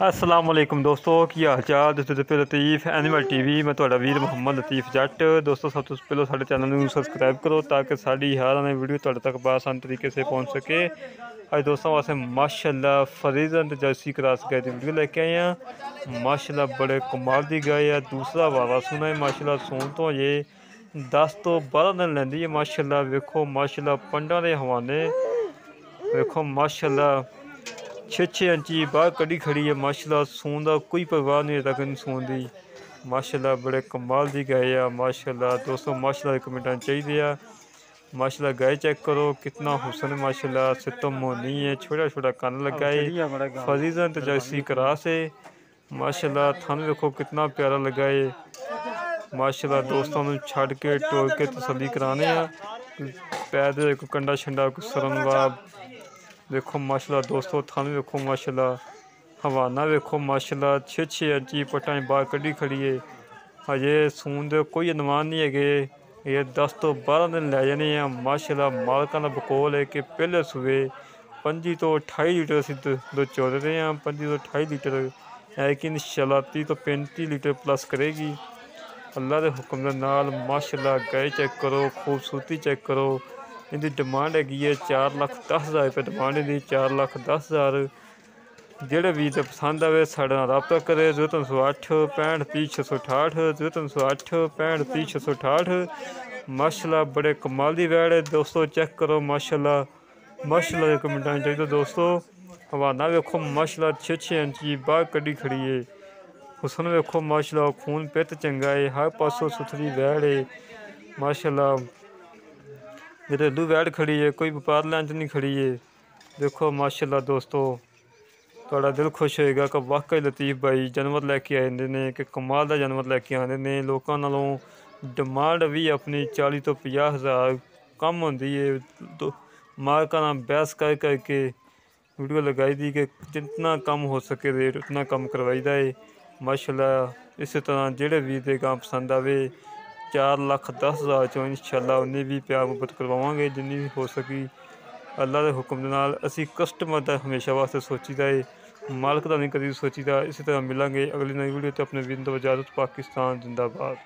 अस्सलाम वालेकुम दोस्तों, की हाल चाल। दोस्तों पे लतीफ़ एनिमल टीवी, मैं तुहाडा वीर मुहम्मद लतीफ़ जट। दोस्तों सब तो पहले साडे चैनल में सबसक्राइब करो ताकि साड़ी हर आने वीडियो तुहाडे तक बआसान तरीके से पहुँच सके। अज दोस्तों वास्ते माशाल्लाह फरीजन जर्सी क्रॉस गाय की वीडियो लेके आए हैं। माशाल्लाह बड़े कमाल की गाय है, दूसरा वारा सुना है। माशाल्लाह सून तो ये 10 तो 12 दिन लैंदी है। माशाल्लाह वेखो, माशाल्लाह पंडा के हवाने वेखो, माशाल्लाह 6-6 इंची बाहर कड़ी खड़ी है। माशाल्लाह सून का कोई परवाह नहीं तक सून की। माशाल्लाह बड़े कमाल की गाय है। माशाल्लाह दोस्तों माशाल्लाह कमेंटा चाहिए। माशाल्लाह गाय चेक करो, कितना हुसन है। माशाल्लाह सितों मोनी है, छोटा छोटा कन लगा है। फरीजन तो जर्सी क्रॉस है। माशाल्लाह थन देखो कितना प्यारा लगा है। माशाल्लाह दोस्तों में छड़ के टोर के तसली कराने पैर कंडा शंडा सरनवा देखो। माशाल्लाह दोस्तों थान वेखो, माशाल्लाह हवाना वेखो। माशाल्लाह 6-6 इंची पट्टा बाहर कड़ी खड़ी है। अजे सून दे कोई अनुमान नहीं है। ये 10 तो 12 दिन लै जाने हैं। माशाल्लाह मालकां दा बकौल है कि पहले सूबे 25 तो 28 लीटर असीं दुध चोद रहे हैं। 25 तो 28 लीटर है कि इंशाल्लाह 30 तो 35 लीटर प्लस करेगी अल्लाह के हुक्म दे नाल। माशाल्लाह गाय चेक करो, खूबसूरती चेक करो। इनकी डिमांड हैगी है 4,10,000 रुपये डिमांड इनकी, 4,10,000। जेह्ड़े वीर ते पसंद आवे साढ़े नाल राबता करे। 0308 65 30 668 0308 65 30 668। माशाल्लाह बड़े कमाल की वैड़ है दोस्तों, चेक करो। माशाल्लाह माशाल्लाह कमेंटा चाहिए दोस्तों। हवाना वेखो, माशाल्लाह 6-6 इंची बाहर कड़ी खड़ी है। हुसन वेखो, माशाल्लाह खून पित चंगा है, हर पासों सुथरी वैड़ है। माशाल्लाह घरेलू वैड़ खड़ी है, कोई व्यापार लैन च नहीं खड़ी है। देखो माशाल्लाह दोस्तों, थोड़ा दिल खुश होएगा कि वाकई लतीफ़ भाई जानवर लैके आते हैं कि कमाल का जानवर लैके आते हैं। लोगों नालों डिमांड भी अपनी 40 तो 50,000 कम होती है। तो मालकां नाल बहस कर करके वीडियो लगाई दी कि जितना कम हो सके रेट उतना कम करवाईदा है। माशाल्लाह इस तरह जेह्ड़े वीर दे गां पसंद आवे 4,10,000 चो इंशाल्लाह उन्नी भी प्यार मुहब्बत करवावांगे जिन्नी भी हो सकी अल्लाह के हुक्म दे नाल। असीं कस्टमर दा हमेशा वास्ते सोचीदा है, मालक दा नहीं कदी सोचीदा। इसी तरह मिलांगे अगली नई वीडियो ते। अपने वीर तो इजाजत। पाकिस्तान जिंदाबाद।